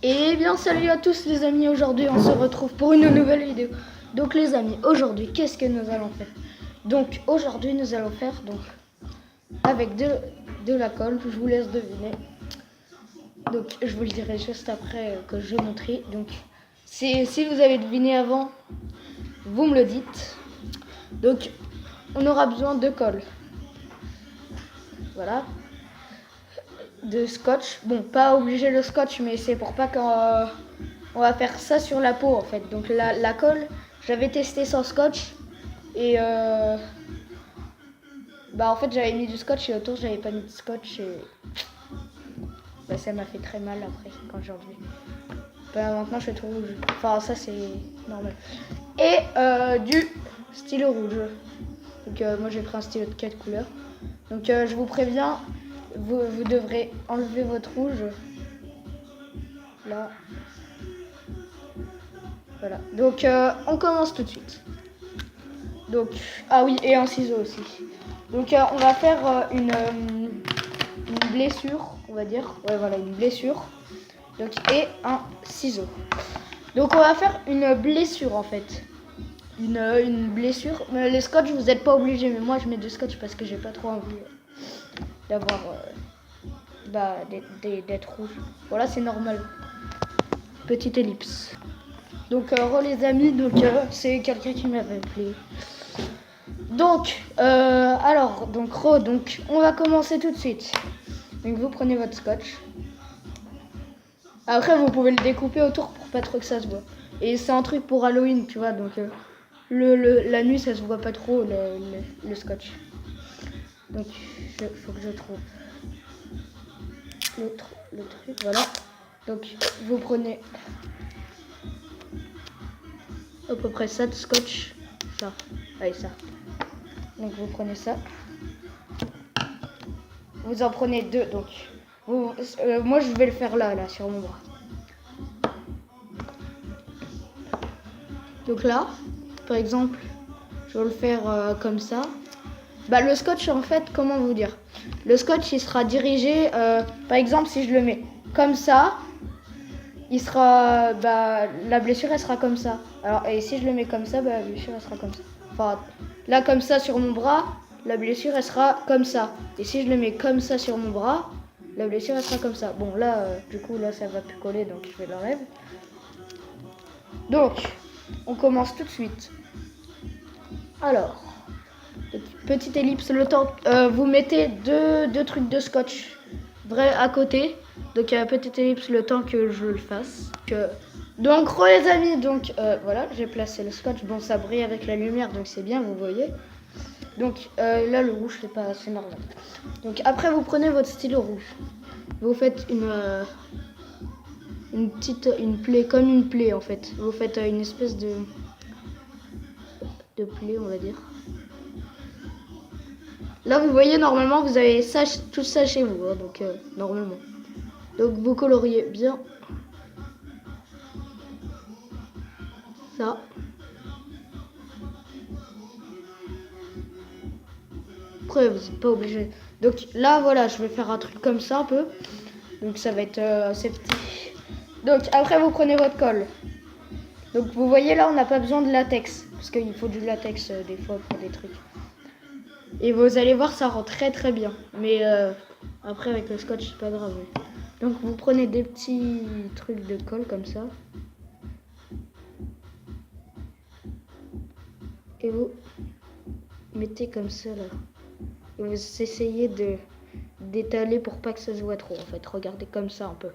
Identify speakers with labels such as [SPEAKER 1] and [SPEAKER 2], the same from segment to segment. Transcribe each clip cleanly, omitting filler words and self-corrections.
[SPEAKER 1] Et bien salut à tous les amis, aujourd'hui on se retrouve pour une nouvelle vidéo. Donc les amis, aujourd'hui qu'est-ce que nous allons faire? Donc aujourd'hui nous allons faire avec de la colle, je vous laisse deviner. Donc je vous le dirai juste après que je montrerai. Donc si vous avez deviné avant, vous me le dites. Donc on aura besoin de colle. Voilà. De scotch. Bon, pas obligé le scotch, mais c'est pour pas qu'on on va faire ça sur la peau en fait. Donc la colle, j'avais testé sans scotch et bah en fait j'avais mis du scotch et autour j'avais pas mis de scotch et bah, ça m'a fait très mal après quand j'ai enlevé. Bah, maintenant je suis tout rouge. Enfin ça c'est normal. Et du stylo rouge. Donc moi j'ai pris un stylo de 4 couleurs. Donc je vous préviens, vous devrez enlever votre rouge. Là. Voilà. Donc on commence tout de suite. Donc ah oui, et un ciseau aussi. Donc on va faire une blessure, on va dire. Ouais voilà, une blessure. Donc et un ciseau. Donc on va faire une blessure en fait. Une blessure. Mais les scotch vous n'êtes pas obligés, mais moi je mets du scotch parce que j'ai pas trop envie d'avoir d'être rouge. Voilà, c'est normal. Petite ellipse. Donc les amis, donc c'est quelqu'un qui m'avait appelé. Donc donc on va commencer tout de suite. Donc vous prenez votre scotch. Après vous pouvez le découper autour pour pas trop que ça se voit. Et c'est un truc pour Halloween, tu vois, donc la nuit ça se voit pas trop le scotch. Donc faut que je trouve le truc, voilà. Donc vous prenez à peu près ça de scotch, ça, allez ça. Donc vous prenez ça. Vous en prenez deux, donc moi je vais le faire là sur mon bras. Donc là, par exemple, je vais le faire comme ça. Bah le scotch en fait, comment vous dire? Le scotch il sera dirigé, par exemple si je le mets comme ça, il sera, la blessure elle sera comme ça. Alors et si je le mets comme ça, la blessure elle sera comme ça. Enfin là comme ça sur mon bras, la blessure elle sera comme ça. Et si je le mets comme ça sur mon bras, la blessure elle sera comme ça. Bon là du coup là ça va plus coller donc je vais l'enlever. Donc on commence tout de suite. Alors petite ellipse, le temps vous mettez deux trucs de scotch vrai à côté. Donc petite ellipse le temps que je le fasse. Donc les amis, donc voilà, j'ai placé le scotch. Bon ça brille avec la lumière donc c'est bien, vous voyez. Donc là le rouge c'est pas assez normal. Donc après vous prenez votre stylo rouge. Vous faites une plaie, comme une plaie en fait. Vous faites une espèce de plaie on va dire. Là vous voyez normalement vous avez tout ça chez vous, hein, donc normalement. Donc vous coloriez bien ça. Après vous n'êtes pas obligé. Donc là voilà, je vais faire un truc comme ça un peu. Donc ça va être assez petit. Donc après vous prenez votre colle. Donc vous voyez là on n'a pas besoin de latex. Parce qu'il faut du latex des fois pour des trucs. Et vous allez voir ça rend très très bien. Mais après avec le scotch c'est pas grave. Donc vous prenez des petits trucs de colle comme ça. Et vous mettez comme ça là. Et vous essayez d'étaler pour pas que ça se voit trop en fait. Regardez comme ça un peu.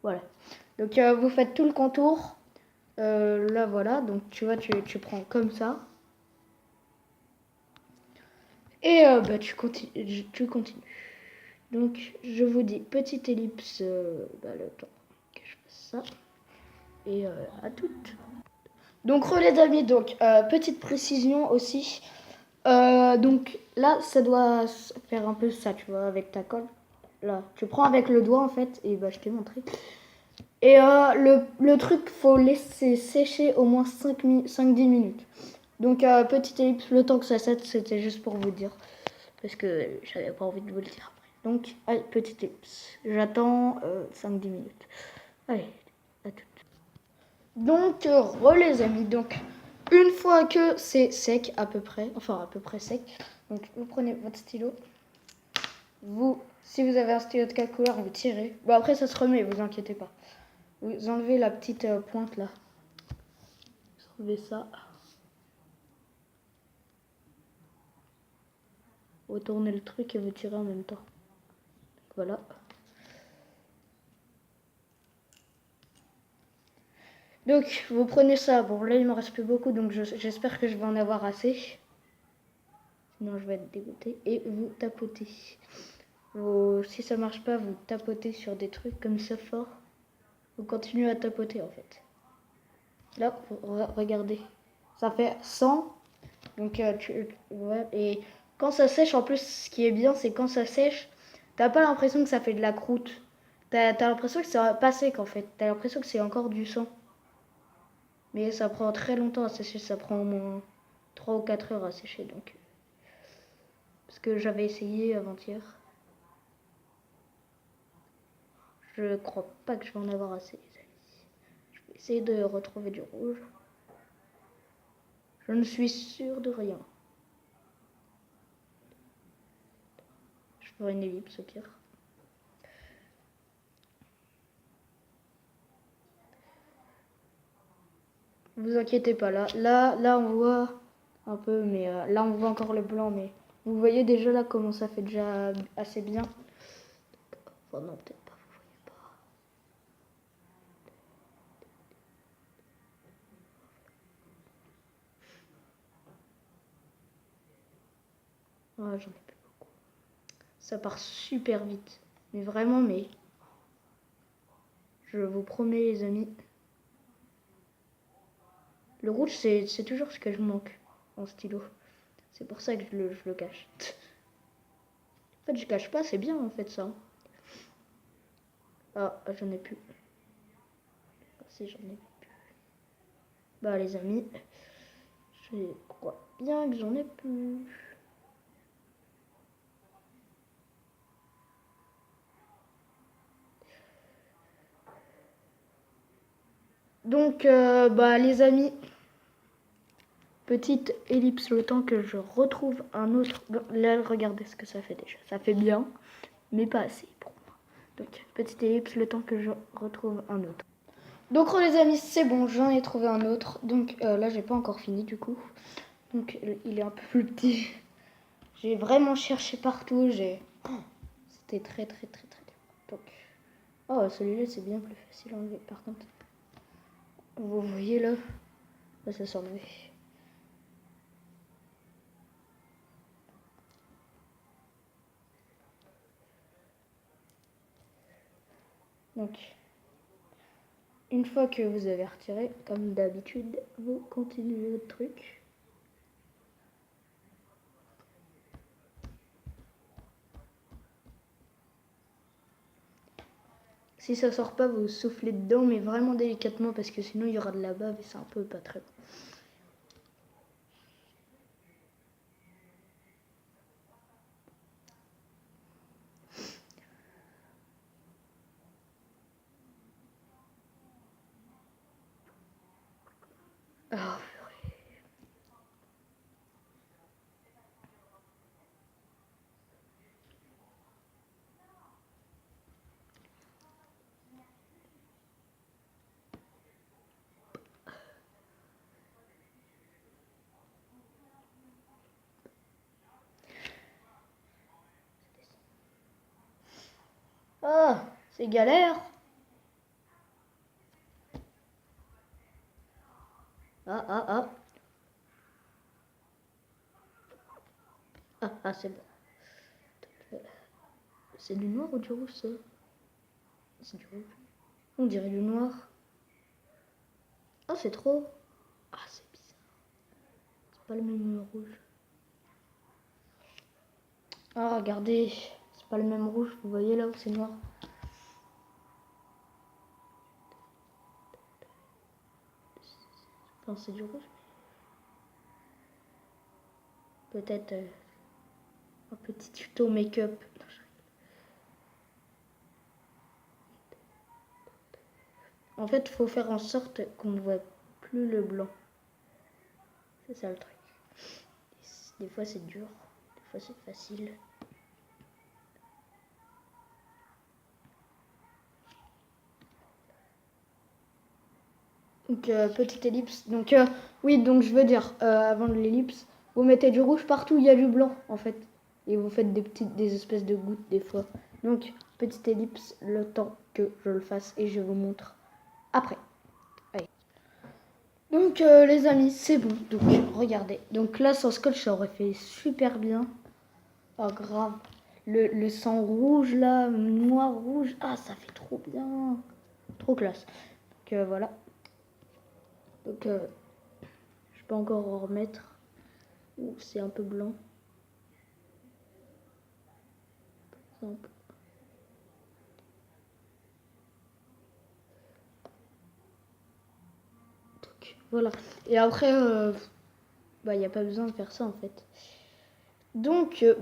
[SPEAKER 1] Voilà. Donc vous faites tout le contour. Là voilà. Donc tu vois tu prends comme ça. Et tu continues. Donc je vous dis petite ellipse le temps que je fasse ça. Et à toutes. Donc les amis, donc petite précision aussi. Donc là ça doit faire un peu ça, tu vois, avec ta colle. Là, tu prends avec le doigt en fait, et je t'ai montré. Et le truc, faut laisser sécher au moins 5-10 minutes. Donc petite ellipse, le temps que ça sèche, c'était juste pour vous dire. Parce que j'avais pas envie de vous le dire après. Donc, allez, petite ellipse. J'attends 5-10 minutes. Allez, à tout. Donc, les amis, donc, une fois que c'est sec à peu près, sec, donc vous prenez votre stylo, si vous avez un stylo de calculateur, vous tirez. Bon, après ça se remet, vous inquiétez pas. Vous enlevez la petite pointe là. Vous enlevez ça. Vous tournez le truc et vous tirez en même temps. Donc, voilà. Donc, vous prenez ça. Bon, là, il me reste plus beaucoup, donc j'espère que je vais en avoir assez. Sinon, je vais être dégoûtée. Et vous tapotez. Si ça marche pas, vous tapotez sur des trucs comme ça fort. Vous continuez à tapoter, en fait. Là, regardez. Ça fait 100. Donc, ouais, et quand ça sèche, en plus, ce qui est bien, c'est quand ça sèche, t'as pas l'impression que ça fait de la croûte. T'as l'impression que c'est pas sec, en fait. T'as l'impression que c'est encore du sang. Mais ça prend très longtemps à sécher, ça prend au moins 3 ou 4 heures à sécher, donc. Parce que j'avais essayé avant-hier. Je crois pas que je vais en avoir assez, les amis. Je vais essayer de retrouver du rouge. Je ne suis sûre de rien. Je ferai une ellipse au pire. Vous inquiétez pas, là on voit un peu, mais là on voit encore le blanc, mais vous voyez déjà là comment ça fait déjà assez bien. Enfin non, peut-être pas, vous voyez pas. Ah, j'en ai plus beaucoup. Ça part super vite, mais vraiment, mais je vous promets les amis. Le rouge, c'est toujours ce que je manque en stylo. C'est pour ça que je le cache. En fait, je cache pas, c'est bien en fait ça. Ah, j'en ai plus. Ah, si, j'en ai plus. Bah les amis, je crois bien que j'en ai plus. Donc, bah les amis, petite ellipse le temps que je retrouve un autre. Bon, là, regardez ce que ça fait déjà. Ça fait bien, mais pas assez pour moi. Donc, petite ellipse le temps que je retrouve un autre. Donc, les amis, c'est bon, j'en ai trouvé un autre. Donc, là, j'ai pas encore fini du coup. Donc, il est un peu plus petit. J'ai vraiment cherché partout. C'était très, très, très, très dur. Donc, oh, celui-là, c'est bien plus facile à enlever. Par contre, vous voyez là, ça s'est enlevé. Donc, une fois que vous avez retiré, comme d'habitude, vous continuez votre truc. Si ça sort pas, vous soufflez dedans, mais vraiment délicatement, parce que sinon il y aura de la bave et c'est un peu pas très bon. Ah, ah, c'est galère. Ah, ah, ah. Ah, c'est bon. C'est du noir ou du rouge, ça? C'est du rouge. On dirait du noir. Ah, c'est trop. Ah, c'est bizarre. C'est pas le même rouge. Ah, regardez. C'est pas le même rouge. Vous voyez là où c'est noir. Enfin, c'est du rouge. Peut-être un petit tuto make-up. En fait, il faut faire en sorte qu'on ne voit plus le blanc. C'est ça le truc. Des fois c'est dur, des fois c'est facile. Donc petite ellipse. Donc oui, donc je veux dire, avant de l'ellipse, vous mettez du rouge partout où il y a du blanc en fait. Et vous faites des espèces de gouttes des fois. Donc petite ellipse, le temps que je le fasse et je vous montre après. Allez. Donc les amis, c'est bon. Donc regardez. Donc là sans scotch ça aurait fait super bien. Oh grave. Le sang rouge là, noir rouge. Ah ça fait trop bien. Trop classe. Donc voilà. Donc je peux encore en remettre. Ouh, c'est un peu blanc. Par exemple. Donc, voilà. Et après, bah, il n'y a pas besoin de faire ça en fait. Donc, bah,